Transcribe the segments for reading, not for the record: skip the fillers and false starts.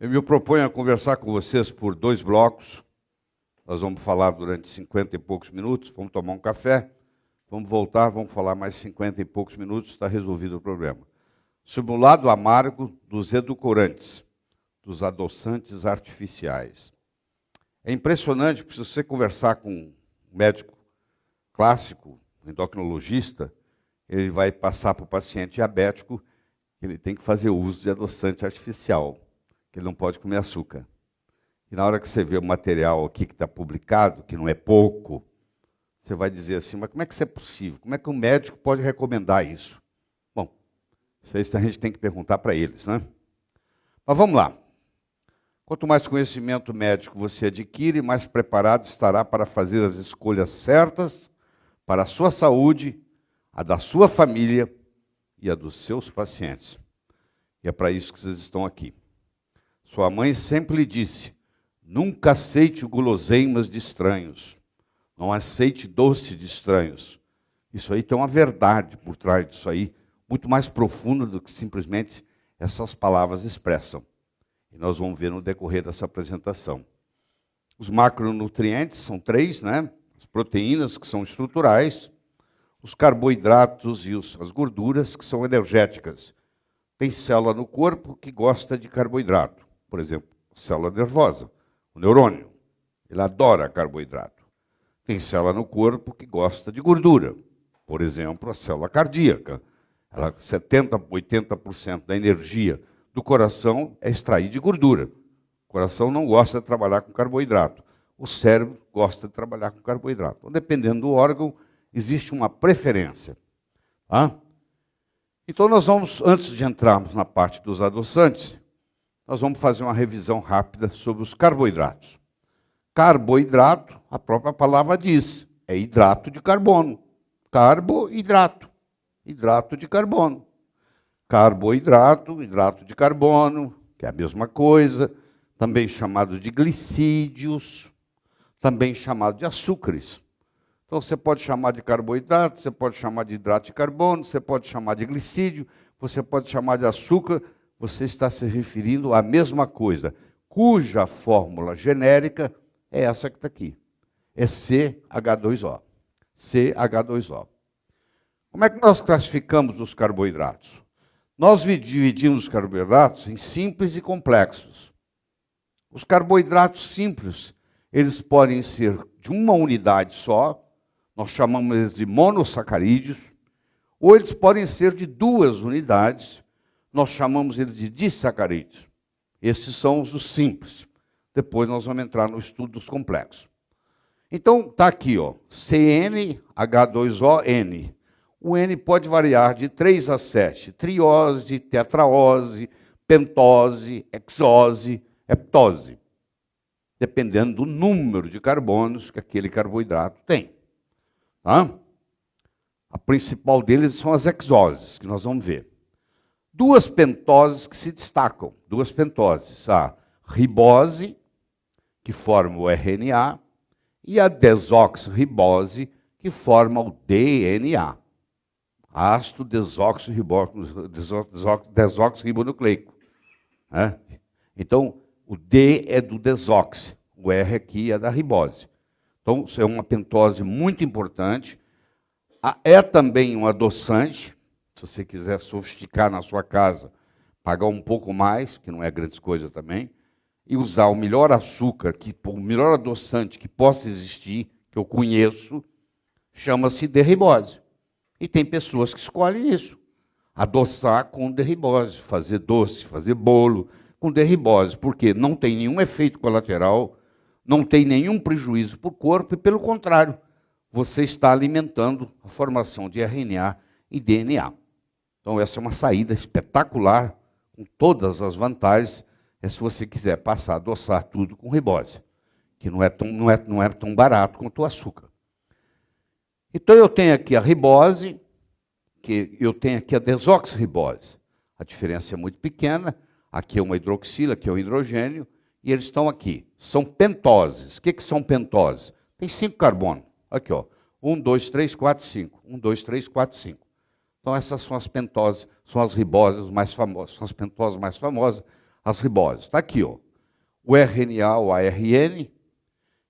Eu me proponho a conversar com vocês por 2 blocos. Nós vamos falar durante 50 e poucos minutos, vamos tomar um café, vamos voltar, vamos falar mais 50 e poucos minutos, está resolvido o problema. Sobre o lado amargo dos edulcorantes, dos adoçantes artificiais. É impressionante, porque se você conversar com um médico clássico, um endocrinologista, ele vai passar para o paciente diabético que ele tem que fazer uso de adoçante artificial, que ele não pode comer açúcar. E na hora que você vê o material aqui que está publicado, que não é pouco, você vai dizer assim, mas como é que isso é possível? Como é que um médico pode recomendar isso? Bom, isso aí a gente tem que perguntar para eles, né? Mas vamos lá. Quanto mais conhecimento médico você adquire, mais preparado estará para fazer as escolhas certas para a sua saúde, a da sua família e a dos seus pacientes. E é para isso que vocês estão aqui. Sua mãe sempre lhe disse, nunca aceite guloseimas de estranhos. Não aceite doce de estranhos. Isso aí tem uma verdade por trás disso aí, muito mais profunda do que simplesmente essas palavras expressam. E nós vamos ver no decorrer dessa apresentação. Os macronutrientes são 3, né? As proteínas, que são estruturais, os carboidratos e as gorduras, que são energéticas. Tem célula no corpo que gosta de carboidrato. Por exemplo, célula nervosa, o neurônio. Ele adora carboidrato. Tem célula no corpo que gosta de gordura. Por exemplo, a célula cardíaca. 70%, 80% da energia do coração é extrair de gordura. O coração não gosta de trabalhar com carboidrato. O cérebro gosta de trabalhar com carboidrato. Então, dependendo do órgão, existe uma preferência. Tá? Então, nós vamos, antes de entrarmos na parte dos adoçantes, nós vamos fazer uma revisão rápida sobre os carboidratos. Carboidrato, a própria palavra diz, é hidrato de carbono. Carboidrato, hidrato de carbono. Carboidrato, hidrato de carbono, que é a mesma coisa, também chamado de glicídios, também chamado de açúcares. Então você pode chamar de carboidrato, você pode chamar de hidrato de carbono, você pode chamar de glicídio, você pode chamar de açúcar, você está se referindo à mesma coisa, cuja fórmula genérica é essa que está aqui. É CH2O. CH2O. Como é que nós classificamos os carboidratos? Nós dividimos os carboidratos em simples e complexos. Os carboidratos simples, eles podem ser de uma unidade só, nós chamamos eles de monossacarídeos, ou eles podem ser de 2 unidades, nós chamamos eles de disacarídeos. Esses são os simples. Depois nós vamos entrar no estudo dos complexos. Então, está aqui, ó, CnH2ON. O N pode variar de 3 a 7. Triose, tetraose, pentose, hexose, heptose. Dependendo do número de carbonos que aquele carboidrato tem. Tá? A principal deles são as hexoses, que nós vamos ver. 2 pentoses que se destacam. 2 pentoses. A ribose, que forma o RNA, e a desoxirribose, que forma o DNA. Ácido desoxirribonucleico. Né? Então, o D é do desoxi, o R aqui é da ribose. Então, isso é uma pentose muito importante. É também um adoçante, se você quiser sofisticar na sua casa, pagar um pouco mais, que não é grande coisa também, e usar o melhor açúcar, o melhor adoçante que possa existir, que eu conheço, chama-se derribose. E tem pessoas que escolhem isso. Adoçar com derribose, fazer doce, fazer bolo com derribose. Porque não tem nenhum efeito colateral, não tem nenhum prejuízo para o corpo, e pelo contrário, você está alimentando a formação de RNA e DNA. Então essa é uma saída espetacular, com todas as vantagens, se você quiser passar a adoçar tudo com ribose, que não é tão barato quanto o açúcar. Então eu tenho aqui a ribose, que eu tenho aqui a desoxirribose. A diferença é muito pequena. Aqui é uma hidroxila, aqui é um hidrogênio, e eles estão aqui. São pentoses. O que são pentoses? Tem 5 carbonos. Aqui, ó. 1, 2, 3, 4, 5. 1, 2, 3, 4, 5. Então essas são as pentoses, são as riboses mais famosas, são as pentoses mais famosas. as riboses. Está aqui, ó. O RNA, o ARN,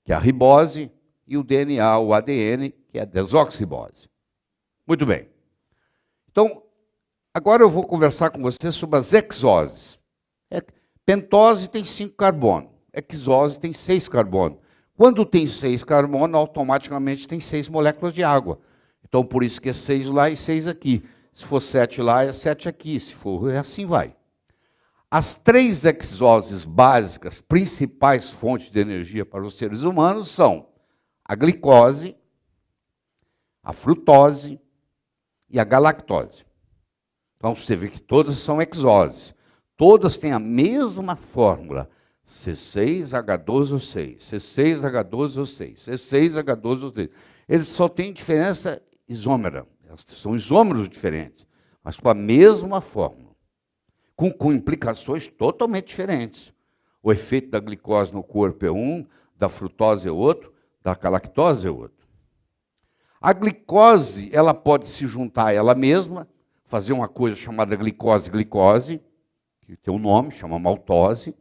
que é a ribose, e o DNA, o ADN, que é a desoxirribose. Muito bem. Então, agora eu vou conversar com você sobre as exoses. Pentose tem 5 carbonos, hexose tem 6 carbonos. Quando tem 6 carbonos, automaticamente tem 6 moléculas de água. Então, por isso que é 6 lá e 6 aqui. Se for 7 lá, é 7 aqui. Se for, assim vai. As 3 exoses básicas, principais fontes de energia para os seres humanos são a glicose, a frutose e a galactose. Então, você vê que todas são exoses. Todas têm a mesma fórmula, C6H12O6, C6H12O6, C6H12O6. Eles só têm diferença isômera. São isômeros diferentes, mas com a mesma fórmula, com implicações totalmente diferentes. O efeito da glicose no corpo é um, da frutose é outro, da galactose é outro. A glicose, ela pode se juntar a ela mesma, fazer uma coisa chamada glicose, que tem um nome, chama maltose.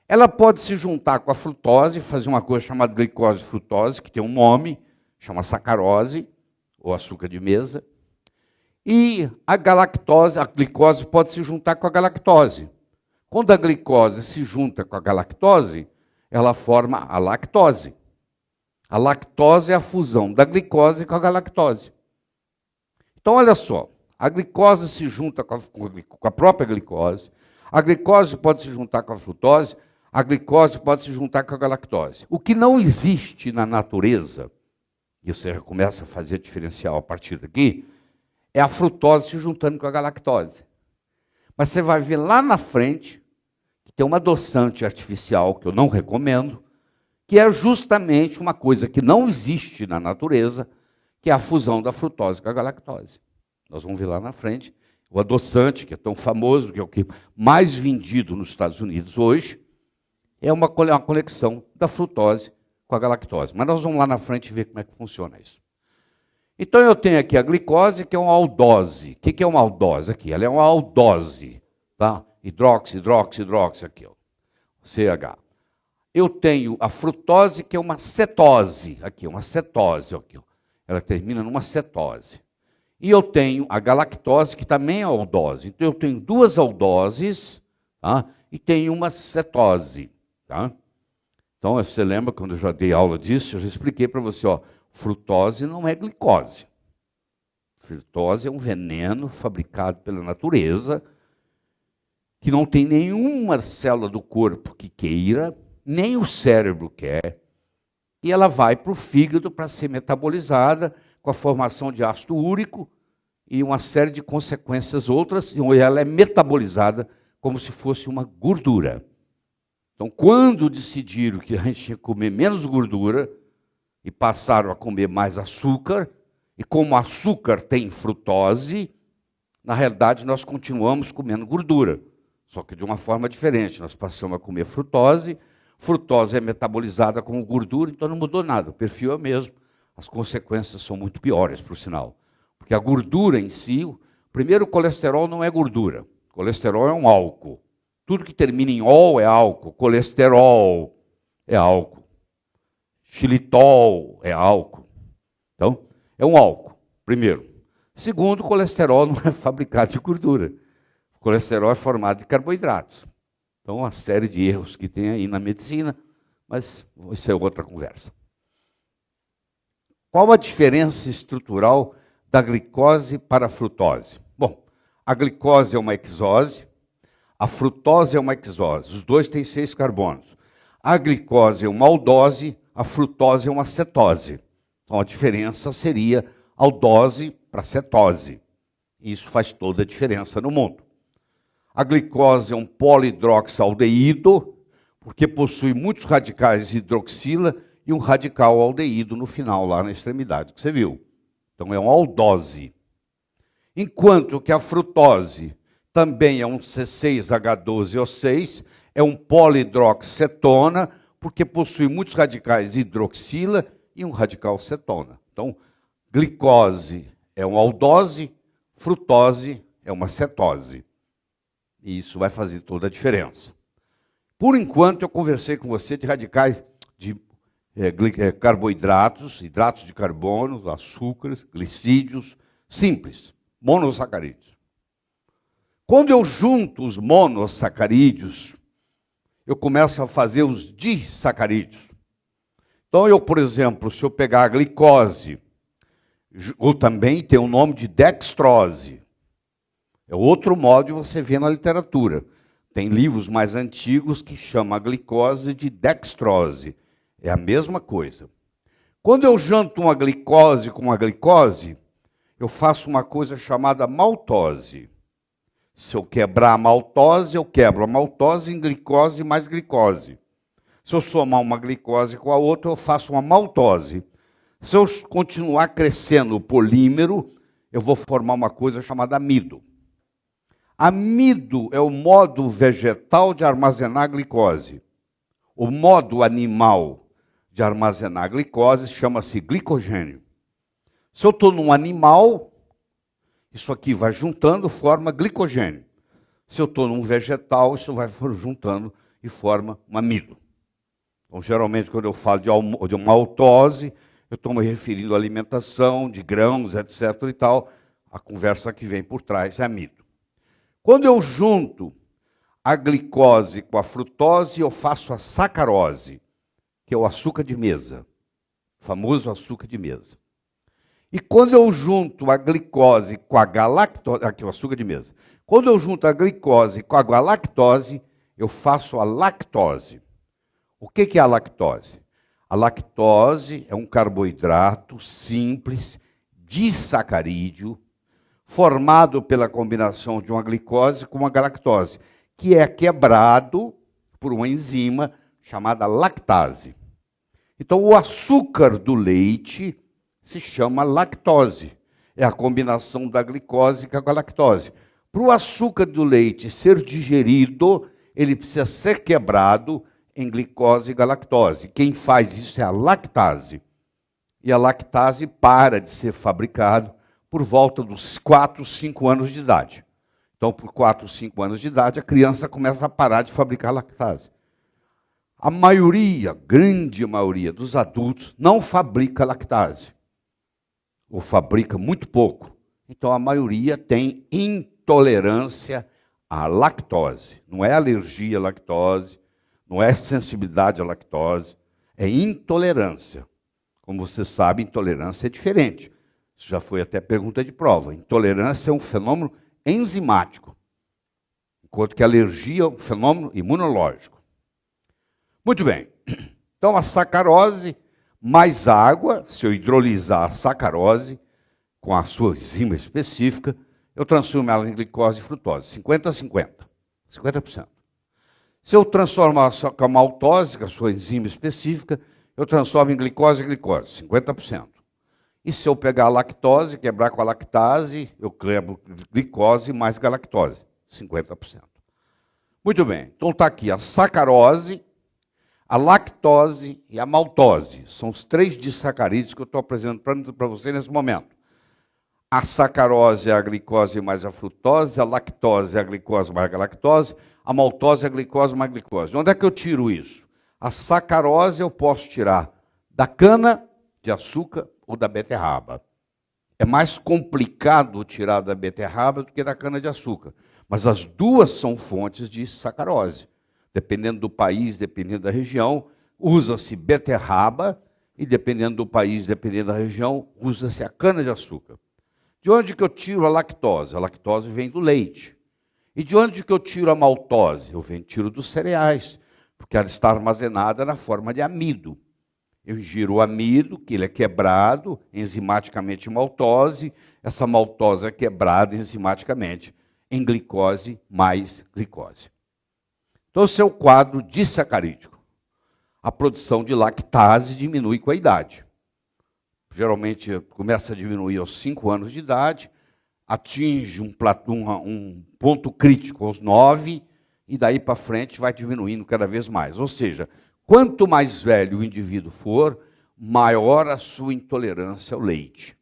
Ela pode se juntar com a frutose, fazer uma coisa chamada glicose-frutose, que tem um nome, chama sacarose, ou açúcar de mesa. E a galactose, a glicose pode se juntar com a galactose. Quando a glicose se junta com a galactose, ela forma a lactose. A lactose é a fusão da glicose com a galactose. Então, olha só. A glicose se junta com a própria glicose, a glicose pode se juntar com a frutose, a glicose pode se juntar com a galactose. O que não existe na natureza, e você já começa a fazer diferencial a partir daqui, é a frutose se juntando com a galactose. Mas você vai ver lá na frente, que tem uma adoçante artificial, que eu não recomendo, que é justamente uma coisa que não existe na natureza, que é a fusão da frutose com a galactose. Nós vamos ver lá na frente. O adoçante, que é tão famoso, que é o que mais vendido nos Estados Unidos hoje, é uma conexão da frutose com a galactose. Mas nós vamos lá na frente ver como é que funciona isso. Então eu tenho aqui a glicose, que é uma aldose. O que é uma aldose aqui? Ela é uma aldose. Tá? Hidroxi, aqui, ó. CH. Eu tenho a frutose, que é uma cetose. Aqui, uma cetose. Aqui, ó. Ela termina numa cetose. E eu tenho a galactose, que também é aldose. Então, eu tenho 2 aldoses, tá? E tenho uma cetose. Tá? Então, você lembra, quando eu já dei aula disso, eu já expliquei para você, ó, frutose não é glicose. Frutose é um veneno fabricado pela natureza, que não tem nenhuma célula do corpo que queira, nem o cérebro quer, e ela vai para o fígado para ser metabolizada, com a formação de ácido úrico e uma série de consequências outras, e ela é metabolizada como se fosse uma gordura. Então, quando decidiram que a gente tinha que comer menos gordura e passaram a comer mais açúcar, e como açúcar tem frutose, na realidade nós continuamos comendo gordura, só que de uma forma diferente. Nós passamos a comer frutose, frutose é metabolizada como gordura, então não mudou nada, o perfil é o mesmo. As consequências são muito piores, por sinal. Porque a gordura em si, primeiro, o colesterol não é gordura. O colesterol é um álcool. Tudo que termina em ol é álcool. Colesterol é álcool. Xilitol é álcool. Então, é um álcool, primeiro. Segundo, o colesterol não é fabricado de gordura. O colesterol é formado de carboidratos. Então, uma série de erros que tem aí na medicina, mas isso é outra conversa. Qual a diferença estrutural da glicose para a frutose? Bom, a glicose é uma hexose, a frutose é uma hexose. Os dois têm 6 carbonos. A glicose é uma aldose, a frutose é uma cetose. Então a diferença seria aldose para cetose. Isso faz toda a diferença no mundo. A glicose é um polihidroxialdeído, porque possui muitos radicais de hidroxila e um radical aldeído no final, lá na extremidade, que você viu. Então é uma aldose. Enquanto que a frutose também é um C6H12O6, é um polihidroxicetona, porque possui muitos radicais de hidroxila e um radical cetona. Então, glicose é uma aldose, frutose é uma cetose. E isso vai fazer toda a diferença. Por enquanto, eu conversei com você de radicais de carboidratos, hidratos de carbono, açúcares, glicídios, simples, monossacarídeos. Quando eu junto os monossacarídeos, eu começo a fazer os disacarídeos. Então, por exemplo, se eu pegar a glicose, ou também tem o nome de dextrose, é outro modo de você ver na literatura. Tem livros mais antigos que chamam a glicose de dextrose. É a mesma coisa. Quando eu janto uma glicose com uma glicose, eu faço uma coisa chamada maltose. Se eu quebrar a maltose, eu quebro a maltose em glicose mais glicose. Se eu somar uma glicose com a outra, eu faço uma maltose. Se eu continuar crescendo o polímero, eu vou formar uma coisa chamada amido. Amido é o modo vegetal de armazenar glicose. O modo animal de armazenar glicose chama-se glicogênio. Se eu estou num animal, isso aqui vai juntando, forma glicogênio. Se eu estou num vegetal, isso vai juntando e forma um amido. Então, geralmente, quando eu falo de uma maltose, eu estou me referindo à alimentação, de grãos, etc. e tal. A conversa que vem por trás é amido. Quando eu junto a glicose com a frutose, eu faço a sacarose, que é o açúcar de mesa, o famoso açúcar de mesa. E quando eu junto a glicose com a galactose, aqui o açúcar de mesa. Quando eu junto a glicose com a galactose, eu faço a lactose. O que é a lactose? A lactose é um carboidrato simples, disacarídeo, formado pela combinação de uma glicose com uma galactose, que é quebrado por uma enzima chamada lactase. Então, o açúcar do leite se chama lactose. É a combinação da glicose com a galactose. Para o açúcar do leite ser digerido, ele precisa ser quebrado em glicose e galactose. Quem faz isso é a lactase. E a lactase para de ser fabricado por volta dos 4, 5 anos de idade. Então, por 4, 5 anos de idade, a criança começa a parar de fabricar lactase. A maioria, grande maioria dos adultos não fabrica lactase. Ou fabrica muito pouco. Então, a maioria tem intolerância à lactose. Não é alergia à lactose, não é sensibilidade à lactose, é intolerância. Como você sabe, intolerância é diferente. Isso já foi até pergunta de prova. Intolerância é um fenômeno enzimático, enquanto que a alergia é um fenômeno imunológico. Muito bem. Então, a sacarose mais água, se eu hidrolisar a sacarose com a sua enzima específica, eu transformo ela em glicose e frutose, 50 a 50, 50%. Se eu transformar a maltose, com a sua enzima específica, eu transformo em glicose e glicose, 50%. E se eu pegar a lactose, quebrar com a lactase, eu quebro glicose mais galactose, 50%. Muito bem, então está aqui a sacarose, a lactose e a maltose. São os 3 disacarídeos que eu estou apresentando para você nesse momento. A sacarose é a glicose mais a frutose, a lactose é a glicose mais a galactose, a maltose é a glicose mais a glicose. De onde é que eu tiro isso? A sacarose eu posso tirar da cana de açúcar ou da beterraba. É mais complicado tirar da beterraba do que da cana de açúcar. Mas as duas são fontes de sacarose. Dependendo do país, dependendo da região, usa-se beterraba e dependendo do país, dependendo da região, usa-se a cana de açúcar. De onde que eu tiro a lactose? A lactose vem do leite. E de onde que eu tiro a maltose? Eu tiro dos cereais, porque ela está armazenada na forma de amido. Eu ingiro o amido, que ele é quebrado enzimaticamente em maltose, essa maltose é quebrada enzimaticamente em glicose mais glicose. Então, esse é o quadro disacarídico. A produção de lactase diminui com a idade. Geralmente começa a diminuir aos 5 anos de idade, atinge um ponto crítico aos 9, e daí para frente vai diminuindo cada vez mais. Ou seja, quanto mais velho o indivíduo for, maior a sua intolerância ao leite.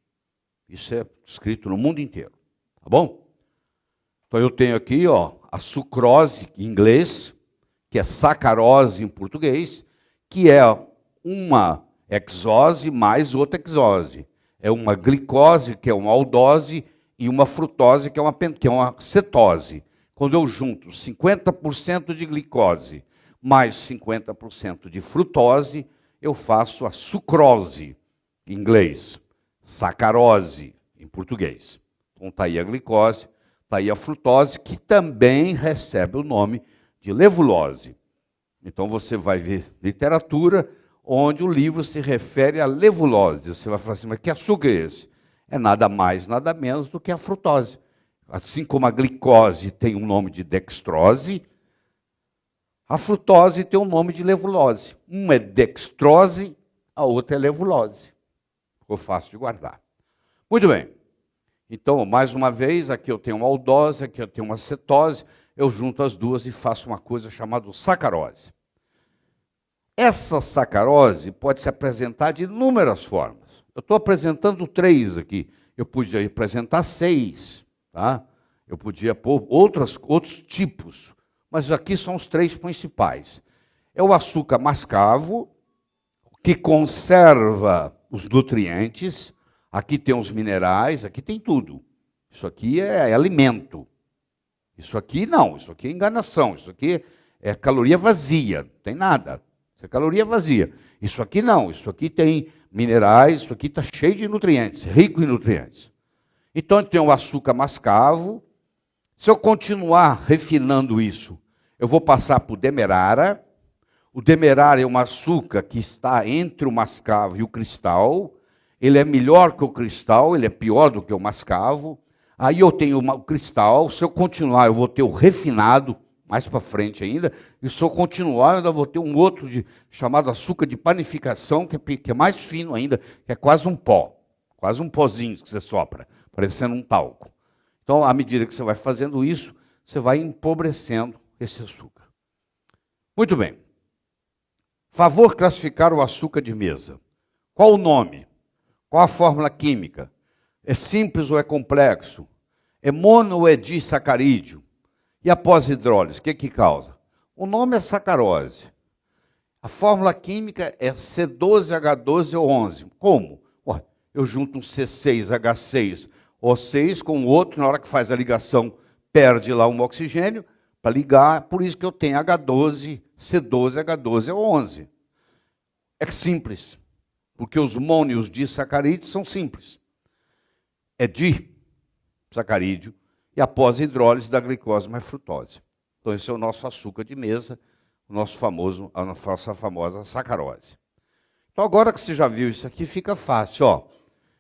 Isso é escrito no mundo inteiro. Tá bom? Então eu tenho aqui, ó, a sucrose em inglês, que é sacarose em português, que é uma hexose mais outra hexose. É uma glicose, que é uma aldose, e uma frutose, que é uma cetose. Quando eu junto 50% de glicose mais 50% de frutose, eu faço a sucrose, em inglês, sacarose, em português. Então está aí a glicose, está aí a frutose, que também recebe o nome de levulose. Então você vai ver literatura onde o livro se refere à levulose. Você vai falar assim, mas que açúcar é esse? É nada mais, nada menos do que a frutose. Assim como a glicose tem um nome de dextrose, a frutose tem um nome de levulose. Uma é dextrose, a outra é levulose. Ficou fácil de guardar. Muito bem. Então, mais uma vez, aqui eu tenho uma aldose, aqui eu tenho uma cetose, eu junto as duas e faço uma coisa chamada sacarose. Essa sacarose pode se apresentar de inúmeras formas. Eu estou apresentando 3 aqui. Eu podia apresentar 6, tá? Eu podia pôr outros tipos, mas aqui são os 3 principais. É o açúcar mascavo, que conserva os nutrientes. Aqui tem os minerais, aqui tem tudo. Isso aqui é alimento. Isso aqui não, isso aqui é enganação. Isso aqui é caloria vazia, não tem nada. Isso é caloria vazia. Isso aqui não, isso aqui tem minerais, isso aqui está cheio de nutrientes, rico em nutrientes. Então tem o açúcar mascavo. Se eu continuar refinando isso, eu vou passar para o demerara. O demerara é um açúcar que está entre o mascavo e o cristal. Ele é melhor que o cristal, ele é pior do que o mascavo. Aí eu tenho o cristal, se eu continuar, eu vou ter o refinado, mais para frente ainda, e se eu continuar, eu ainda vou ter um outro chamado açúcar de panificação, que é mais fino ainda, que é quase um pó, quase um pozinho que você sopra, parecendo um talco. Então, à medida que você vai fazendo isso, você vai empobrecendo esse açúcar. Muito bem. Favor classificar o açúcar de mesa. Qual o nome? Qual a fórmula química? É simples ou é complexo? É mono ou é disacarídeo? E a pós-hidrólise, o que causa? O nome é sacarose. A fórmula química é C12H12O11. Como? Ué, eu junto um C6H6O6 com o outro, na hora que faz a ligação, perde lá um oxigênio para ligar, por isso que eu tenho H12, C12H12O11. É simples, porque os mono e os disacarídeos são simples. É disacarídeo e a pós-hidrólise da glicose mais frutose. Então esse é o nosso açúcar de mesa, a nossa famosa sacarose. Então agora que você já viu isso aqui, fica fácil. Ó.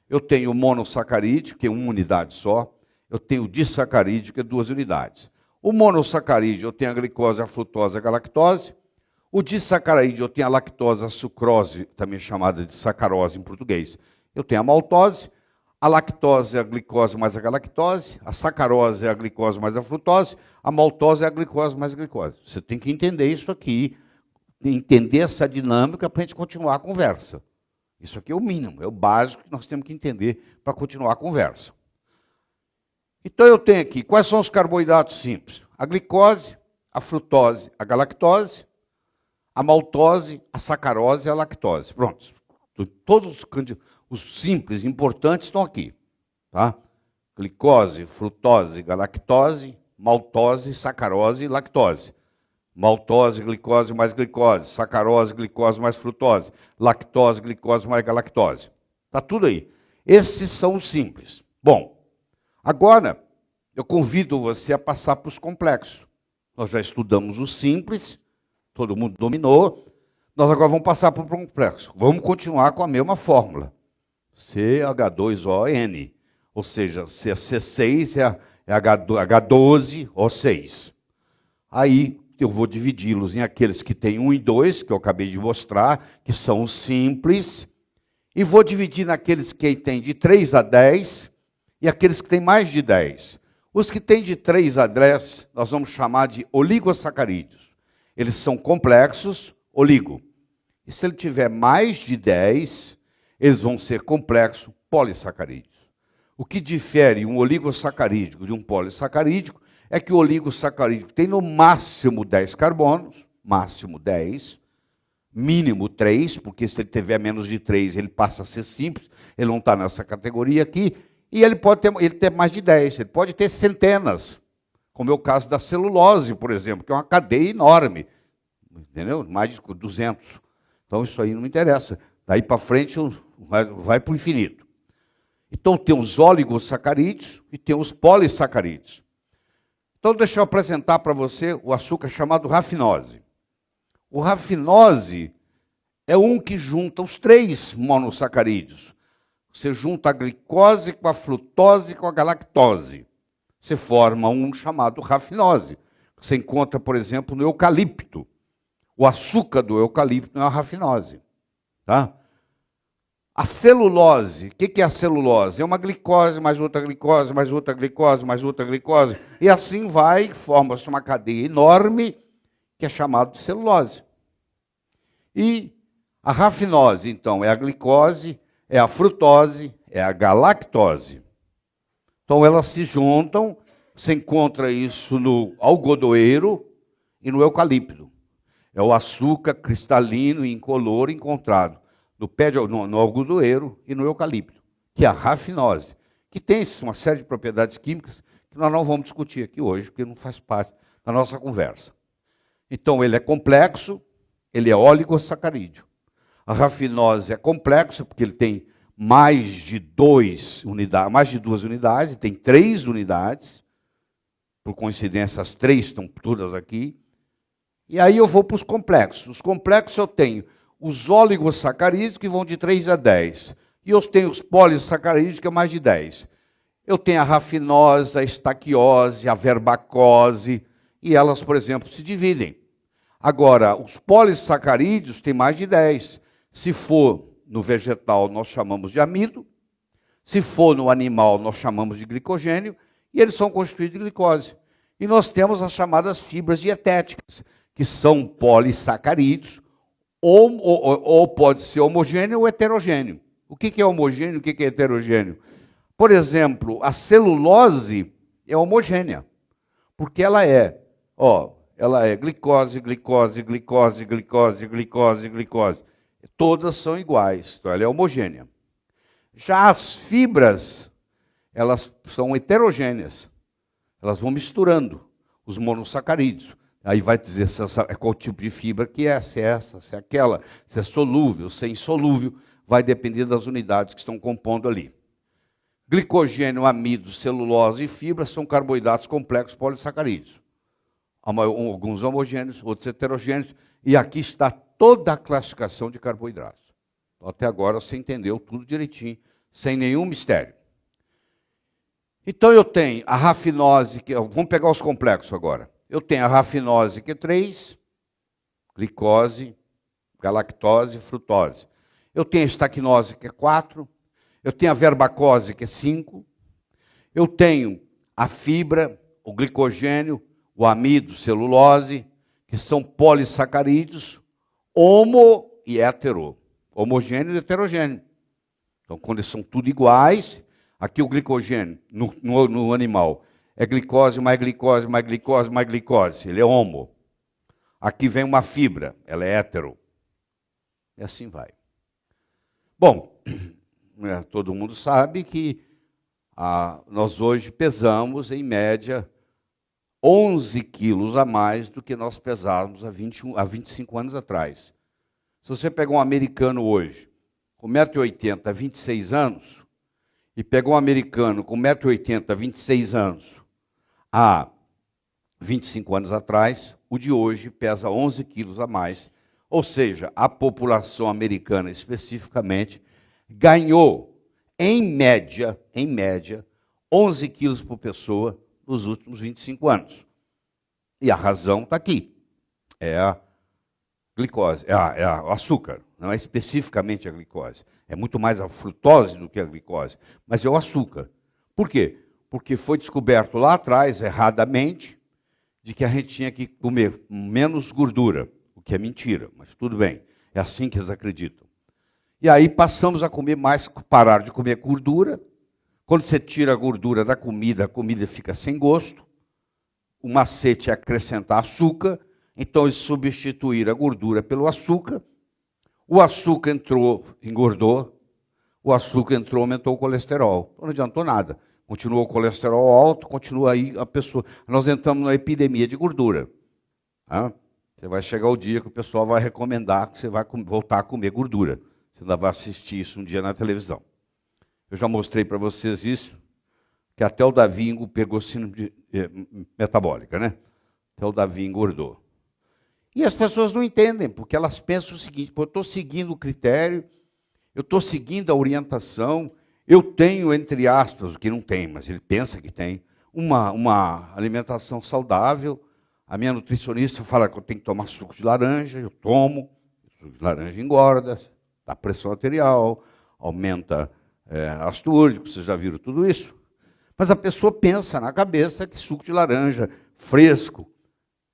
Eu tenho o monossacarídeo, que é uma unidade só. Eu tenho o disacarídeo, que é 2 unidades. O monossacarídeo, eu tenho a glicose, a frutose, a galactose. O disacarídeo, eu tenho a lactose, a sucrose, também chamada de sacarose em português. Eu tenho a maltose. A lactose é a glicose mais a galactose, a sacarose é a glicose mais a frutose, a maltose é a glicose mais a glicose. Você tem que entender isso aqui, entender essa dinâmica para a gente continuar a conversa. Isso aqui é o mínimo, é o básico que nós temos que entender para continuar a conversa. Então eu tenho aqui, quais são os carboidratos simples? A glicose, a frutose, a galactose, a maltose, a sacarose e a lactose. Pronto. Todos os simples importantes estão aqui. Tá? Glicose, frutose, galactose, maltose, sacarose e lactose. Maltose, glicose mais glicose. Sacarose, glicose mais frutose. Lactose, glicose mais galactose. Está tudo aí. Esses são os simples. Bom, agora eu convido você a passar para os complexos. Nós já estudamos os simples, todo mundo dominou. Nós agora vamos passar para o complexo. Vamos continuar com a mesma fórmula. CH2ON. Ou seja, se é C6 é H12O6. Aí eu vou dividi-los em aqueles que têm 1 e 2, que eu acabei de mostrar, que são os simples. E vou dividir naqueles que têm de 3 a 10 e aqueles que têm mais de 10. Os que têm de 3 a 10, nós vamos chamar de oligosacarídeos. Eles são complexos, oligo. E se ele tiver mais de 10, eles vão ser complexos polissacarídeos. O que difere um oligosacarídico de um polissacarídico é que o oligosacarídeo tem no máximo 10 carbonos, máximo 10, mínimo 3, porque se ele tiver menos de 3, ele passa a ser simples, ele não está nessa categoria aqui, e ele pode ter mais de 10, ele pode ter centenas, como é o caso da celulose, por exemplo, que é uma cadeia enorme, entendeu? Mais de 200. Então isso aí não me interessa. Daí para frente vai para o infinito. Então tem os oligosacarídeos e tem os polissacarídeos. Então deixa eu apresentar para você o açúcar chamado rafinose. O rafinose é um que junta os 3 monossacarídeos. Você junta a glicose com a frutose e com a galactose. Você forma um chamado rafinose. Você encontra, por exemplo, no eucalipto. O açúcar do eucalipto é uma rafinose. Tá? A celulose, o que é a celulose? É uma glicose, mais outra glicose, mais outra glicose, mais outra glicose. E assim vai, forma-se uma cadeia enorme, que é chamada de celulose. E a rafinose, então, é a glicose, é a frutose, é a galactose. Então elas se juntam, você encontra isso no algodoeiro e no eucalipto. É o açúcar cristalino e incolor encontrado no algodoeiro e no eucalipto, que é a rafinose, que tem uma série de propriedades químicas que nós não vamos discutir aqui hoje, porque não faz parte da nossa conversa. Então ele é complexo, ele é oligosacarídeo. A rafinose é complexa, porque ele tem mais de 2 unidades, tem 3 unidades, por coincidência as 3 estão todas aqui. E aí eu vou para os complexos. Os complexos eu tenho os oligosacarídeos, que vão de 3 a 10. E eu tenho os polissacarídeos, que é mais de 10. Eu tenho a rafinose, a estaquiose, a verbacose, e elas, por exemplo, se dividem. Agora, os polissacarídeos têm mais de 10. Se for no vegetal, nós chamamos de amido. Se for no animal, nós chamamos de glicogênio. E eles são constituídos de glicose. E nós temos as chamadas fibras dietéticas, que são polissacarídeos, ou pode ser homogêneo ou heterogêneo. O que é homogêneo e o que é heterogêneo? Por exemplo, a celulose é homogênea, porque ela é glicose, glicose, glicose, glicose, glicose, glicose. Todas são iguais, então ela é homogênea. Já as fibras, elas são heterogêneas. Elas vão misturando os monossacarídeos. Aí vai dizer qual tipo de fibra que é, se é essa, se é aquela, se é solúvel, se é insolúvel, vai depender das unidades que estão compondo ali. Glicogênio, amido, celulose e fibra são carboidratos complexos polissacarídeos. Alguns homogêneos, outros heterogêneos, e aqui está toda a classificação de carboidratos. Então, até agora você entendeu tudo direitinho, sem nenhum mistério. Então eu tenho a rafinose, vamos pegar os complexos agora. Eu tenho a rafinose, que é 3, glicose, galactose, frutose. Eu tenho a estaquinose, que é 4. Eu tenho a verbacose, que é 5. Eu tenho a fibra, o glicogênio, o amido, celulose, que são polissacarídeos, homo e hetero. Homogêneo e heterogêneo. Então, quando eles são tudo iguais, aqui o glicogênio, no animal, é glicose, mais glicose, mais glicose, mais glicose. Ele é homo. Aqui vem uma fibra, ela é hétero. E assim vai. Bom, todo mundo sabe que nós hoje pesamos, em média, 11 quilos a mais do que nós pesávamos há 25 anos atrás. Se você pegar um americano hoje, com 1,80 m, 26 anos, e pegar um americano com 1,80 m, 26 anos, há 25 anos atrás, o de hoje pesa 11 quilos a mais. Ou seja, a população americana especificamente ganhou, em média, 11 quilos por pessoa nos últimos 25 anos. E a razão está aqui. É a glicose, é o açúcar, não é especificamente a glicose. É muito mais a frutose do que a glicose, mas é o açúcar. Por quê? Porque foi descoberto lá atrás, erradamente, de que a gente tinha que comer menos gordura, o que é mentira, mas tudo bem, é assim que eles acreditam. E aí passamos a comer mais, parar de comer gordura. Quando você tira a gordura da comida, a comida fica sem gosto, o macete é acrescentar açúcar, então eles substituíram a gordura pelo açúcar. O açúcar entrou, engordou. O açúcar entrou, aumentou o colesterol. Não adiantou nada. Continuou o colesterol alto, continua aí a pessoa. Nós entramos na epidemia de gordura. Tá? Você vai chegar o dia que o pessoal vai recomendar que você vai voltar a comer gordura. Você ainda vai assistir isso um dia na televisão. Eu já mostrei para vocês isso, que até o Davi pegou síndrome metabólica, né? Até o Davi engordou. E as pessoas não entendem, porque elas pensam o seguinte: eu estou seguindo o critério, eu estou seguindo a orientação, eu tenho, entre aspas, o que não tem, mas ele pensa que tem, uma alimentação saudável. A minha nutricionista fala que eu tenho que tomar suco de laranja, eu tomo, suco de laranja engorda, dá pressão arterial, aumenta ácido úrico, vocês já viram tudo isso. Mas a pessoa pensa na cabeça que suco de laranja fresco,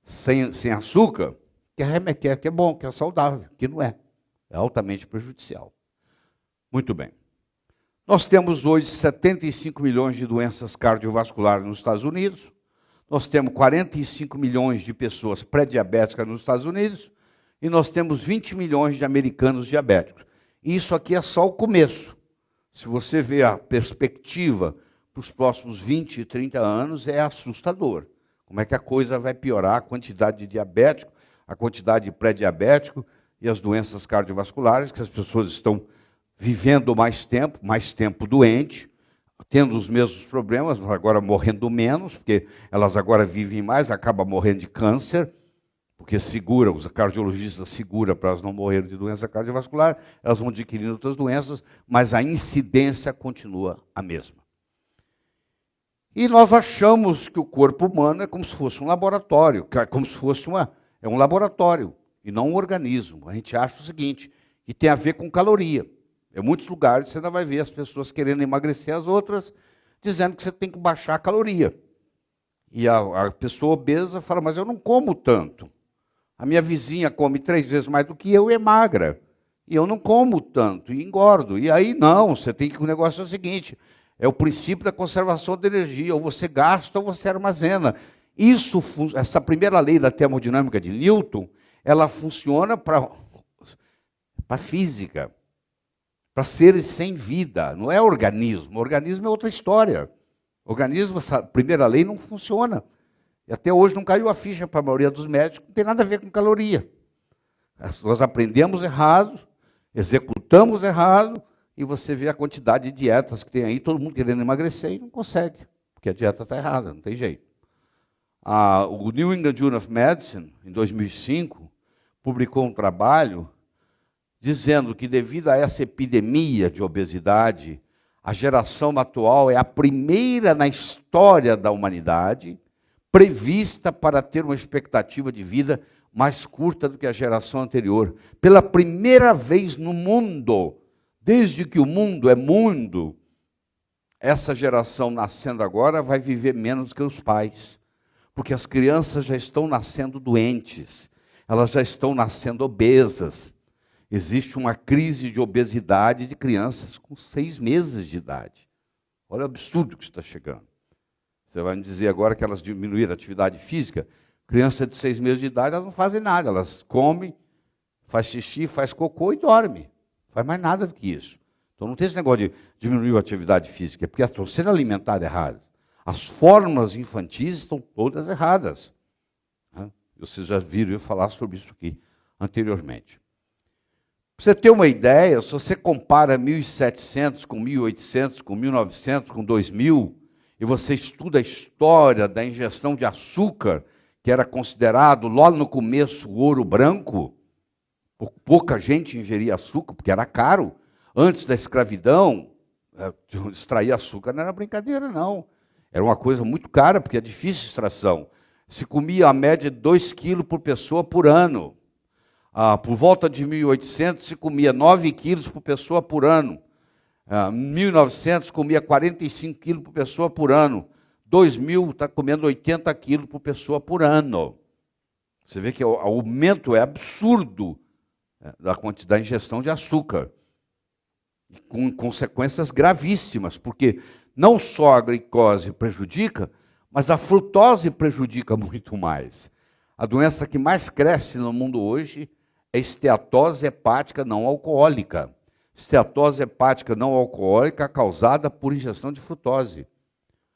sem açúcar, que é bom, que é saudável, que não é. É altamente prejudicial. Muito bem. Nós temos hoje 75 milhões de doenças cardiovasculares nos Estados Unidos. Nós temos 45 milhões de pessoas pré-diabéticas nos Estados Unidos. E nós temos 20 milhões de americanos diabéticos. E isso aqui é só o começo. Se você vê a perspectiva para os próximos 20, 30 anos, é assustador. Como é que a coisa vai piorar, a quantidade de diabético, a quantidade de pré-diabético e as doenças cardiovasculares, que as pessoas estão vivendo mais tempo doente, tendo os mesmos problemas, agora morrendo menos, porque elas agora vivem mais, acabam morrendo de câncer, porque os cardiologistas seguram para elas não morrerem de doença cardiovascular, elas vão adquirindo outras doenças, mas a incidência continua a mesma. E nós achamos que o corpo humano é como se fosse um laboratório, como se fosse um laboratório e não um organismo. A gente acha o seguinte, que tem a ver com caloria. Em muitos lugares você ainda vai ver as pessoas querendo emagrecer, as outras dizendo que você tem que baixar a caloria. E a pessoa obesa fala, mas eu não como tanto. A minha vizinha come 3 vezes mais do que eu e é magra. E eu não como tanto e engordo. E aí não, você tem que, o negócio é o seguinte, é o princípio da conservação de energia, ou você gasta ou você armazena. Essa primeira lei da termodinâmica de Newton, ela funciona para a física, para seres sem vida, não é organismo. O organismo é outra história. O organismo, essa primeira lei não funciona. E até hoje não caiu a ficha para a maioria dos médicos, não tem nada a ver com caloria. Nós aprendemos errado, executamos errado, e você vê a quantidade de dietas que tem aí, todo mundo querendo emagrecer e não consegue, porque a dieta está errada, não tem jeito. O New England Journal of Medicine, em 2005, publicou um trabalho dizendo que devido a essa epidemia de obesidade, a geração atual é a primeira na história da humanidade prevista para ter uma expectativa de vida mais curta do que a geração anterior. Pela primeira vez no mundo, desde que o mundo é mundo, essa geração nascendo agora vai viver menos que os pais, porque as crianças já estão nascendo doentes, elas já estão nascendo obesas. Existe uma crise de obesidade de crianças com 6 meses de idade. Olha o absurdo que está chegando. Você vai me dizer agora que elas diminuíram a atividade física? Criança de 6 meses de idade, elas não fazem nada. Elas comem, faz xixi, faz cocô e dorme. Não faz mais nada do que isso. Então não tem esse negócio de diminuir a atividade física, é porque elas estão sendo alimentadas erradas. As fórmulas infantis estão todas erradas. Vocês já viram eu falar sobre isso aqui anteriormente. Para você ter uma ideia, se você compara 1700 com 1800, com 1900, com 2000, e você estuda a história da ingestão de açúcar, que era considerado, lá no começo, o ouro branco, pouca gente ingeria açúcar, porque era caro. Antes da escravidão, extrair açúcar não era brincadeira, não. Era uma coisa muito cara, porque é difícil extração. Se comia a média de 2 quilos por pessoa por ano. Por volta de 1800, se comia 9 quilos por pessoa por ano. Em 1900, comia 45 quilos por pessoa por ano. 2000, está comendo 80 quilos por pessoa por ano. Você vê que o aumento é absurdo da quantidade da ingestão de açúcar. Com consequências gravíssimas, porque não só a glicose prejudica, Mas a frutose prejudica muito mais. A doença que mais cresce no mundo hoje é esteatose hepática não alcoólica. Esteatose hepática não alcoólica causada por ingestão de frutose.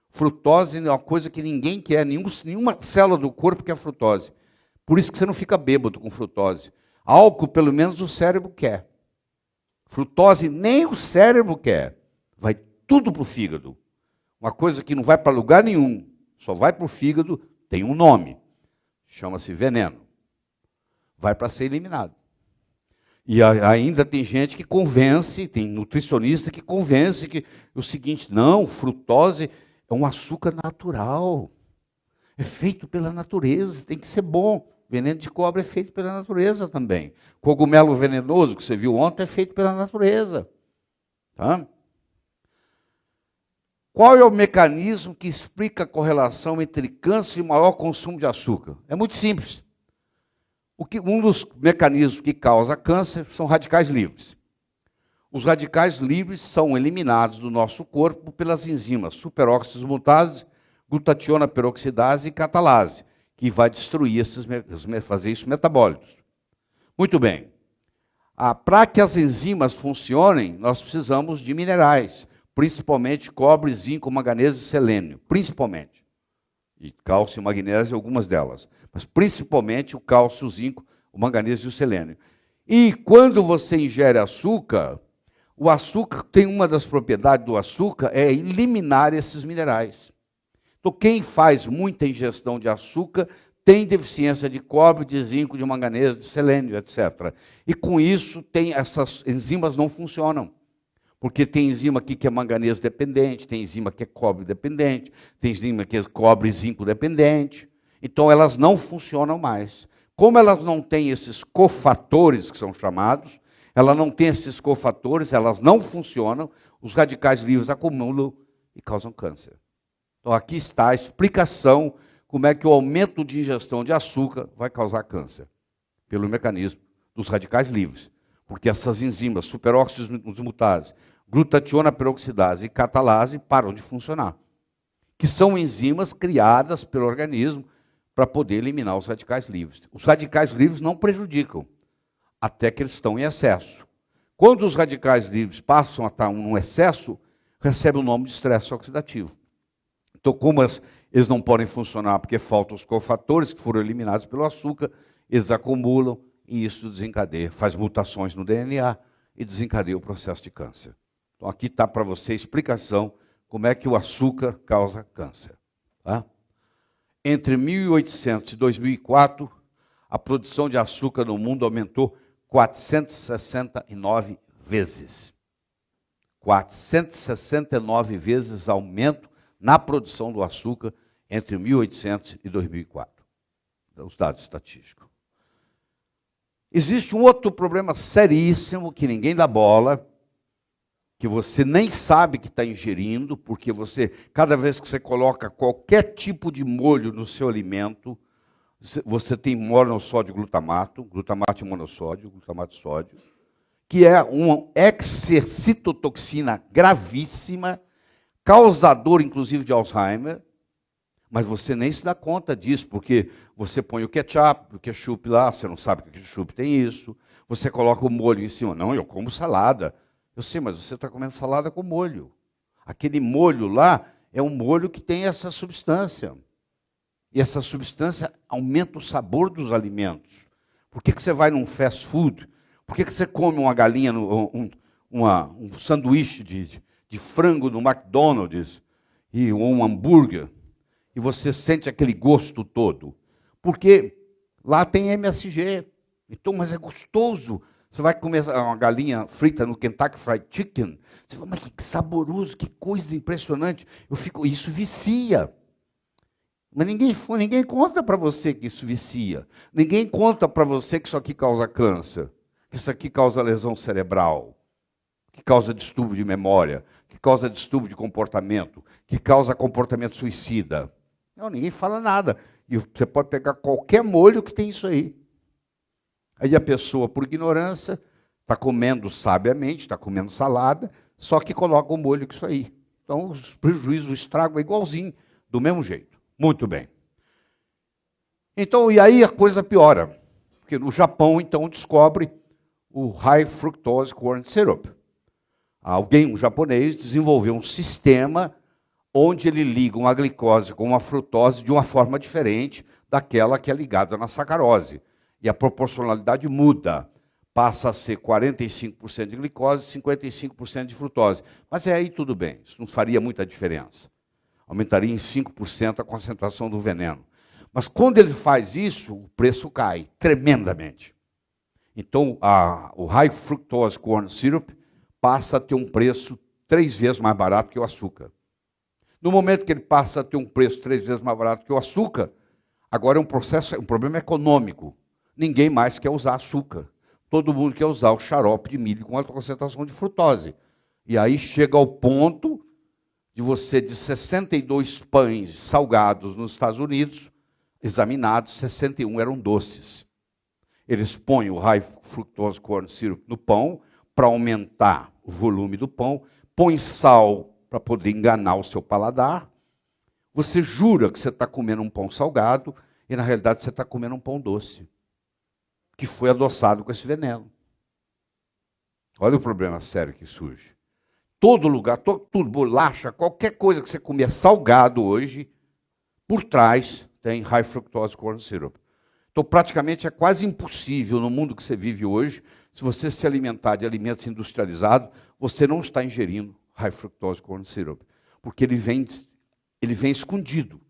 Frutose é uma coisa que ninguém quer, nenhuma célula do corpo quer frutose. Por isso que você não fica bêbado com frutose. Álcool, pelo menos, o cérebro quer. Frutose nem o cérebro quer. Vai tudo para o fígado. Uma coisa que não vai para lugar nenhum, só vai para o fígado, tem um nome. Chama-se veneno. Vai para ser eliminado. E ainda tem gente que convence, tem nutricionista que convence que o seguinte, não, frutose é um açúcar natural. É feito pela natureza, tem que ser bom. Veneno de cobra é feito pela natureza também. Cogumelo venenoso, que você viu ontem, é feito pela natureza. Tá? Qual é o mecanismo que explica a correlação entre câncer e maior consumo de açúcar? É muito simples. Um dos mecanismos que causa câncer são radicais livres. Os radicais livres são eliminados do nosso corpo pelas enzimas superóxidos mutases, glutationa peroxidase e catalase, que vai destruir fazer isso metabólicos. Muito bem. Para que as enzimas funcionem, nós precisamos de minerais, principalmente cobre, zinco, manganês e selênio, principalmente. E cálcio, magnésio, algumas delas. Mas principalmente o cálcio, o zinco, o manganês e o selênio. E quando você ingere açúcar, o açúcar tem uma das propriedades do açúcar é eliminar esses minerais. Então, quem faz muita ingestão de açúcar tem deficiência de cobre, de zinco, de manganês, de selênio, etc. E com isso, essas enzimas não funcionam. Porque tem enzima aqui que é manganês dependente, tem enzima que é cobre dependente, tem enzima que é cobre e zinco dependente. Então, elas não funcionam mais. Como elas não têm esses cofatores, que são chamados, ela não tem esses cofatores, elas não funcionam, os radicais livres acumulam e causam câncer. Então, aqui está a explicação como é que o aumento de ingestão de açúcar vai causar câncer, pelo mecanismo dos radicais livres. Porque essas enzimas, superóxidos mutases, glutationa peroxidase e catalase, param de funcionar. Que são enzimas criadas pelo organismo para poder eliminar os radicais livres. Os radicais livres não prejudicam, até que eles estão em excesso. Quando os radicais livres passam a estar em excesso, recebe o nome de estresse oxidativo. Então, como eles não podem funcionar porque faltam os cofatores que foram eliminados pelo açúcar, eles acumulam e isso desencadeia, faz mutações no DNA e desencadeia o processo de câncer. Então, aqui está para você a explicação como é que o açúcar causa câncer. Tá? Entre 1800 e 2004, a produção de açúcar no mundo aumentou 469 vezes. 469 vezes aumento na produção do açúcar entre 1800 e 2004. Os dados estatísticos. Existe um outro problema seríssimo que ninguém dá bola, que você nem sabe que está ingerindo, porque cada vez que você coloca qualquer tipo de molho no seu alimento, você tem monossódio glutamato, glutamato e monossódio, glutamato de sódio, que é uma exercitotoxina gravíssima, causador, inclusive, de Alzheimer, mas você nem se dá conta disso, porque você põe o ketchup lá, você não sabe que o ketchup tem isso, você coloca o molho em cima. Não, eu como salada. Eu sei, mas você está comendo salada com molho. Aquele molho lá é um molho que tem essa substância. E essa substância aumenta o sabor dos alimentos. Por que você vai num fast food? Por que você come uma galinha, um sanduíche de frango no McDonald's ou um hambúrguer? E você sente aquele gosto todo. Porque lá tem MSG. Então, mas é gostoso. Você vai comer uma galinha frita no Kentucky Fried Chicken. Você fala, mas que saboroso, que coisa impressionante. Isso vicia. Mas ninguém conta para você que isso vicia. Ninguém conta para você que isso aqui causa câncer. Que isso aqui causa lesão cerebral. Que causa distúrbio de memória. Que causa distúrbio de comportamento. Que causa comportamento suicida. Não, ninguém fala nada. E você pode pegar qualquer molho que tem isso aí. Aí a pessoa, por ignorância, está comendo sabiamente, está comendo salada, só que coloca o molho com isso aí. Então, os prejuízos, o estrago é igualzinho, do mesmo jeito. Muito bem. Então, e aí a coisa piora. Porque no Japão, então, descobre o High Fructose Corn Syrup. Um japonês, desenvolveu um sistema onde ele liga uma glicose com uma frutose de uma forma diferente daquela que é ligada na sacarose. E a proporcionalidade muda. Passa a ser 45% de glicose e 55% de frutose. Mas aí tudo bem, isso não faria muita diferença. Aumentaria em 5% a concentração do veneno. Mas quando ele faz isso, o preço cai tremendamente. Então, o High Fructose Corn Syrup passa a ter um preço 3 vezes mais barato que o açúcar. No momento que ele passa a ter um preço 3 vezes mais barato que o açúcar, agora é um problema econômico. Ninguém mais quer usar açúcar. Todo mundo quer usar o xarope de milho com alta concentração de frutose. E aí chega ao ponto de você, de 62 pães salgados nos Estados Unidos, examinados, 61 eram doces. Eles põem o High Fructose Corn Syrup no pão para aumentar o volume do pão, põem sal para poder enganar o seu paladar. Você jura que você está comendo um pão salgado e, na realidade, você está comendo um pão doce, que foi adoçado com esse veneno. Olha o problema sério que surge. Todo lugar, tudo, bolacha, qualquer coisa que você comer salgado hoje, por trás tem High Fructose Corn Syrup. Então, praticamente é quase impossível no mundo que você vive hoje, se você se alimentar de alimentos industrializados, você não está ingerindo High Fructose Corn Syrup, porque ele vem escondido.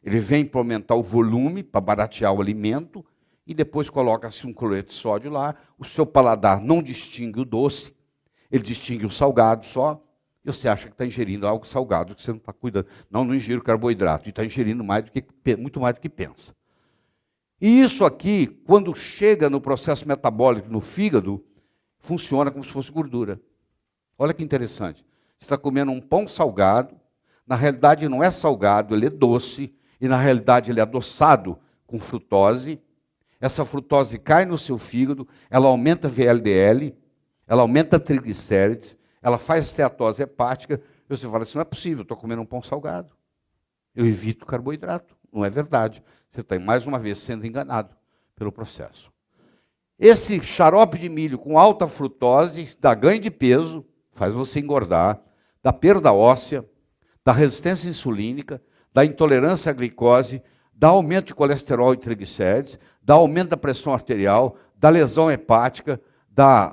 Ele vem para aumentar o volume, para baratear o alimento, e depois coloca-se um cloreto de sódio lá, o seu paladar não distingue o doce, ele distingue o salgado só, e você acha que está ingerindo algo salgado, que você não está cuidando. Não ingiro carboidrato, e está ingerindo muito mais do que pensa. E isso aqui, quando chega no processo metabólico, no fígado, funciona como se fosse gordura. Olha que interessante. Você está comendo um pão salgado, na realidade não é salgado, ele é doce, e na realidade ele é adoçado com frutose. Essa frutose cai no seu fígado, ela aumenta VLDL, ela aumenta triglicérides, ela faz esteatose hepática, e você fala assim, não é possível, eu estou comendo um pão salgado. Eu evito carboidrato. Não é verdade. Você está, mais uma vez, sendo enganado pelo processo. Esse xarope de milho com alta frutose dá ganho de peso, faz você engordar, dá perda óssea, dá resistência insulínica, dá intolerância à glicose, dá aumento de colesterol e triglicérides, dá aumento da pressão arterial, dá lesão hepática, dá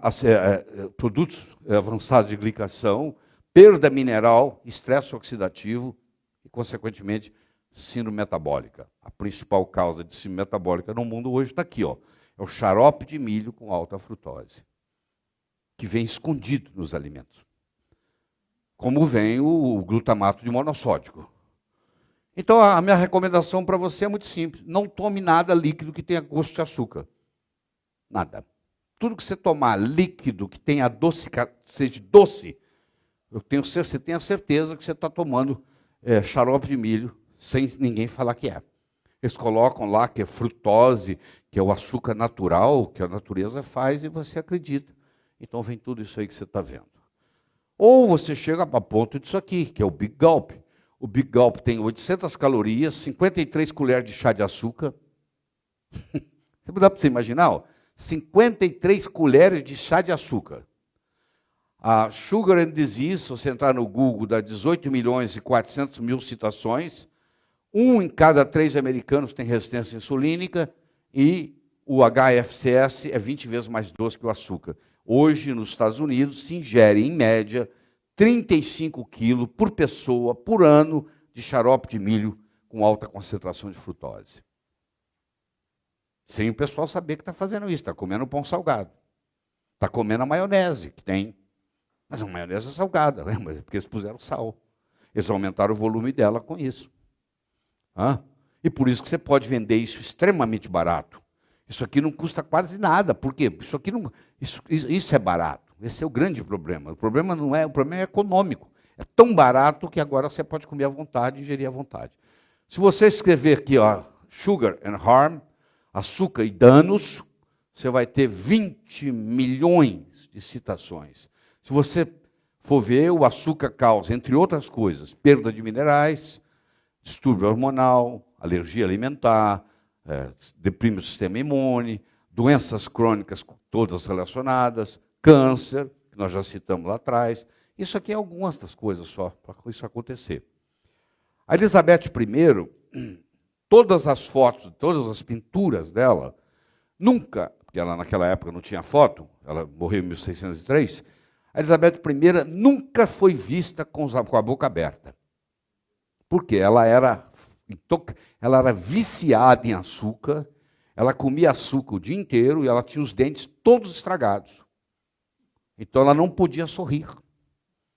produtos avançados de glicação, perda mineral, estresse oxidativo e, consequentemente, síndrome metabólica. A principal causa de síndrome metabólica no mundo hoje está aqui, ó. É o xarope de milho com alta frutose, que vem escondido nos alimentos. Como vem o glutamato de monossódico. Então, a minha recomendação para você é muito simples. Não tome nada líquido que tenha gosto de açúcar. Nada. Tudo que você tomar líquido que tenha seja doce, você tem a certeza que você está tomando xarope de milho sem ninguém falar que é. Eles colocam lá que é frutose, que é o açúcar natural, que a natureza faz, e você acredita. Então vem tudo isso aí que você está vendo. Ou você chega para ponto disso aqui, que é o Big Gulp. O Big Gulp tem 800 calorias, 53 colheres de chá de açúcar. Dá para você imaginar? Ó? 53 colheres de chá de açúcar. A Sugar and Disease, se você entrar no Google, dá 18 milhões e 400 mil citações. 1 em cada 3 americanos tem resistência insulínica e o HFCS é 20 vezes mais doce que o açúcar. Hoje, nos Estados Unidos, se ingere, em média, 35 quilos por pessoa, por ano, de xarope de milho com alta concentração de frutose. Sem o pessoal saber que está fazendo isso, está comendo pão salgado. Está comendo a maionese, que tem. Mas a maionese é salgada, né? Mas é porque eles puseram sal. Eles aumentaram o volume dela com isso. E por isso que você pode vender isso extremamente barato. Isso aqui não custa quase nada. Por quê? Isso é barato. Esse é o grande problema. O problema é econômico. É tão barato que agora você pode comer à vontade, ingerir à vontade. Se você escrever aqui, ó, Sugar and Harm, açúcar e danos, você vai ter 20 milhões de citações. Se você for ver, o açúcar causa, entre outras coisas, perda de minerais, distúrbio hormonal, alergia alimentar, deprime o sistema imune, doenças crônicas todas relacionadas, câncer, que nós já citamos lá atrás. Isso aqui é algumas das coisas só para isso acontecer. A Elizabeth I, todas as fotos, todas as pinturas dela, nunca, porque ela naquela época não tinha foto, ela morreu em 1603, a Elizabeth I nunca foi vista com a boca aberta. Porque ela era viciada em açúcar, ela comia açúcar o dia inteiro e ela tinha os dentes todos estragados. Então ela não podia sorrir.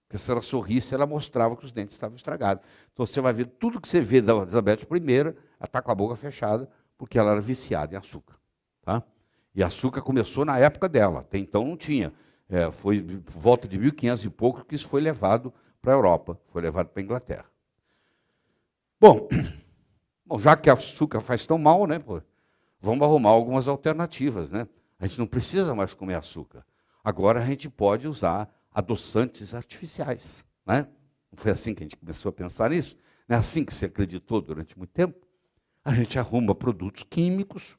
Porque se ela sorrisse, ela mostrava que os dentes estavam estragados. Então você vai ver tudo que você vê da Elizabeth I, ela está com a boca fechada, porque ela era viciada em açúcar. Tá? E açúcar começou na época dela, até então não tinha. Foi por volta de 1500 e pouco que isso foi levado para a Europa, foi levado para a Inglaterra. Bom, já que açúcar faz tão mal, né, vamos arrumar algumas alternativas. Né? A gente não precisa mais comer açúcar. Agora a gente pode usar adoçantes artificiais. Né? Não foi assim que a gente começou a pensar nisso? Não é assim que se acreditou durante muito tempo? A gente arruma produtos químicos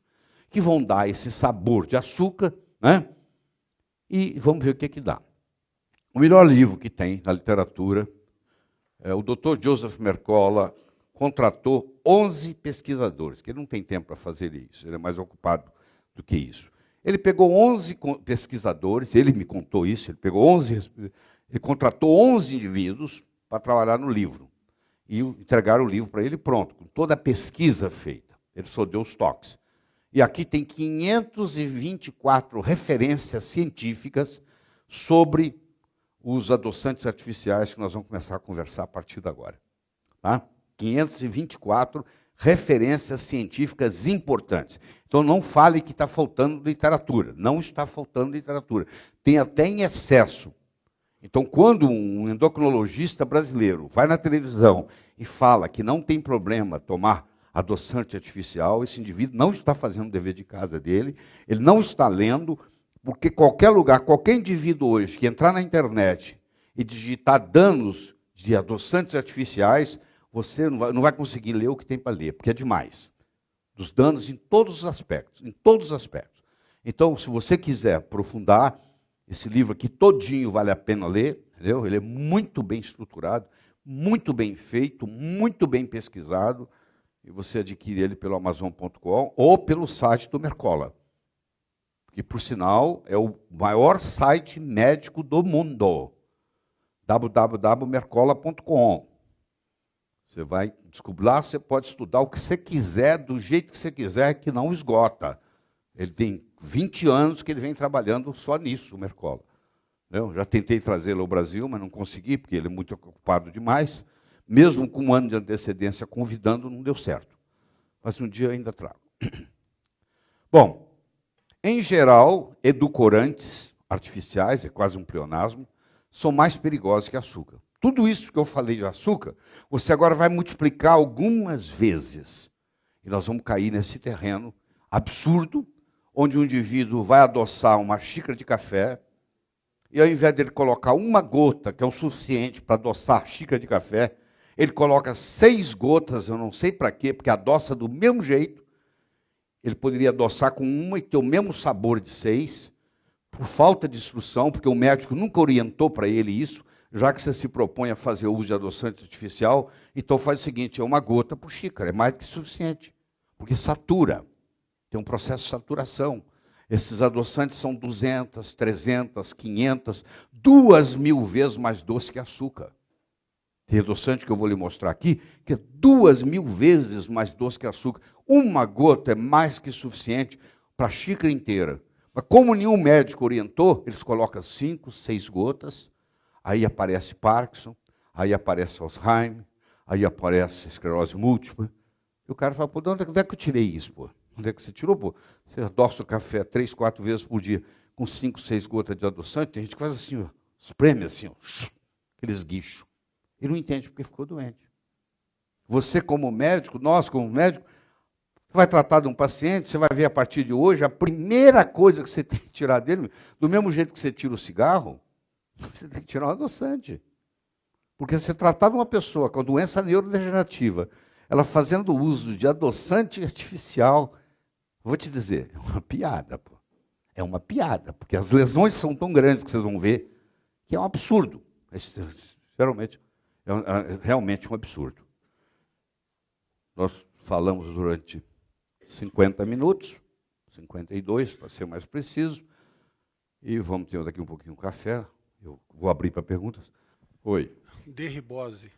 que vão dar esse sabor de açúcar, né? E vamos ver o que dá. O melhor livro que tem na literatura, o Dr. Joseph Mercola contratou 11 pesquisadores, que ele não tem tempo para fazer isso, ele é mais ocupado do que isso. Ele pegou 11 pesquisadores, ele me contou isso, ele contratou 11 indivíduos para trabalhar no livro. E entregaram o livro para ele pronto, com toda a pesquisa feita. Ele só deu os toques. E aqui tem 524 referências científicas sobre os adoçantes artificiais que nós vamos começar a conversar a partir de agora. Tá? 524 referências científicas importantes. Então não fale que está faltando literatura. Não está faltando literatura. Tem até em excesso. Então, quando um endocrinologista brasileiro vai na televisão e fala que não tem problema tomar adoçante artificial, esse indivíduo não está fazendo o dever de casa dele, ele não está lendo, porque qualquer lugar, qualquer indivíduo hoje que entrar na internet e digitar danos de adoçantes artificiais, você não vai conseguir ler o que tem para ler, porque é demais. Dos danos em todos os aspectos, em todos os aspectos. Então, se você quiser aprofundar, esse livro aqui todinho vale a pena ler, entendeu? Ele é muito bem estruturado, muito bem feito, muito bem pesquisado, e você adquire ele pelo Amazon.com ou pelo site do Mercola, que, por sinal, é o maior site médico do mundo, www.mercola.com. Você vai descobrir lá, você pode estudar o que você quiser, do jeito que você quiser, que não esgota. Ele tem 20 anos que ele vem trabalhando só nisso, o Mercola. Eu já tentei trazê-lo ao Brasil, mas não consegui, porque ele é muito ocupado demais. Mesmo com um ano de antecedência convidando, não deu certo. Mas um dia eu ainda trago. Bom, em geral, edulcorantes artificiais, é quase um pleonasmo, são mais perigosos que açúcar. Tudo isso que eu falei de açúcar, você agora vai multiplicar algumas vezes. E nós vamos cair nesse terreno absurdo, onde um indivíduo vai adoçar uma xícara de café, e ao invés dele colocar uma gota, que é o suficiente para adoçar a xícara de café, ele coloca 6 gotas, eu não sei para quê, porque adoça do mesmo jeito. Ele poderia adoçar com uma e ter o mesmo sabor de 6, por falta de instrução, porque o médico nunca orientou para ele isso, já que você se propõe a fazer uso de adoçante artificial, então faz o seguinte, é uma gota por xícara, é mais do que suficiente, porque satura, tem um processo de saturação. Esses adoçantes são 200, 300, 500, 2.000 vezes mais doce que açúcar. Tem adoçante que eu vou lhe mostrar aqui, que é 2.000 vezes mais doce que açúcar. Uma gota é mais que suficiente para a xícara inteira. Mas como nenhum médico orientou, eles colocam 5, 6 gotas, aí aparece Parkinson, aí aparece Alzheimer, aí aparece esclerose múltipla. E o cara fala, pô, de onde é que eu tirei isso, pô? Onde é que você tirou, pô? Você adoça o café 3, 4 vezes por dia, com 5, 6 gotas de adoçante, tem gente que faz assim, ó, espreme assim, ó, aqueles guichos. E não entende porque ficou doente. Você como médico, nós como médico, vai tratar de um paciente, você vai ver a partir de hoje, a primeira coisa que você tem que tirar dele, do mesmo jeito que você tira o cigarro, você tem que tirar o adoçante. Porque você tratar de uma pessoa com doença neurodegenerativa, ela fazendo uso de adoçante artificial. Vou te dizer, é uma piada, pô. É uma piada, porque as lesões são tão grandes que vocês vão ver que é um absurdo. Geralmente, realmente um absurdo. Nós falamos durante 50 minutos, 52, para ser mais preciso, e vamos ter daqui um pouquinho de café. Eu vou abrir para perguntas. Oi. Derribose.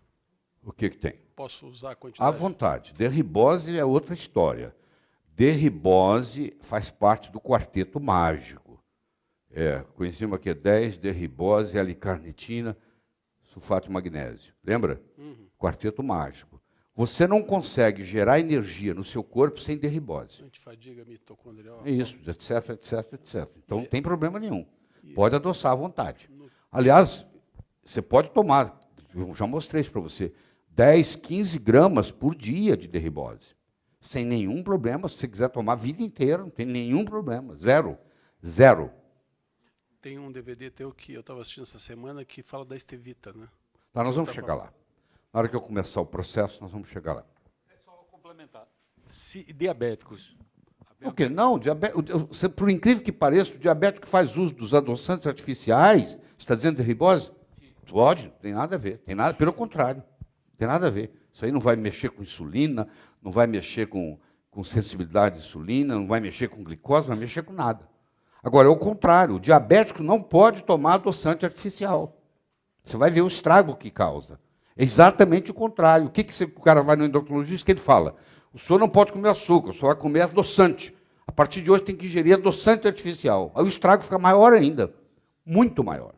O que tem? Posso usar a quantidade? À vontade. Derribose é outra história. Derribose faz parte do quarteto mágico. Coenzima Q10, derribose, L-carnitina, sulfato de magnésio. Lembra? Quarteto mágico. Você não consegue gerar energia no seu corpo sem derribose. Antifadiga mitocondrial. Isso, etc, etc, etc. Então não tem problema nenhum. Pode adoçar à vontade. Aliás, você pode tomar, eu já mostrei isso para você, 10, 15 gramas por dia de derribose. Sem nenhum problema. Se você quiser tomar a vida inteira, não tem nenhum problema. Zero. Zero. Tem um DVD teu que eu estava assistindo essa semana que fala da estevita, né? Tá, nós vamos chegar lá. Na hora que eu começar o processo, nós vamos chegar lá. É só complementar. Se diabéticos. O quê? Não, por incrível que pareça, o diabético que faz uso dos adoçantes artificiais, você está dizendo derribose? Sim. Pode, não tem nada a ver. Tem nada, pelo contrário, não tem nada a ver. Isso aí não vai mexer com insulina, não vai mexer com sensibilidade à insulina, não vai mexer com glicose, não vai mexer com nada. Agora, é o contrário, o diabético não pode tomar adoçante artificial. Você vai ver o estrago que causa. É exatamente o contrário. O que o cara vai no endocrinologista que ele fala? O senhor não pode comer açúcar, o senhor vai comer adoçante. A partir de hoje tem que ingerir adoçante artificial. Aí o estrago fica maior ainda, muito maior.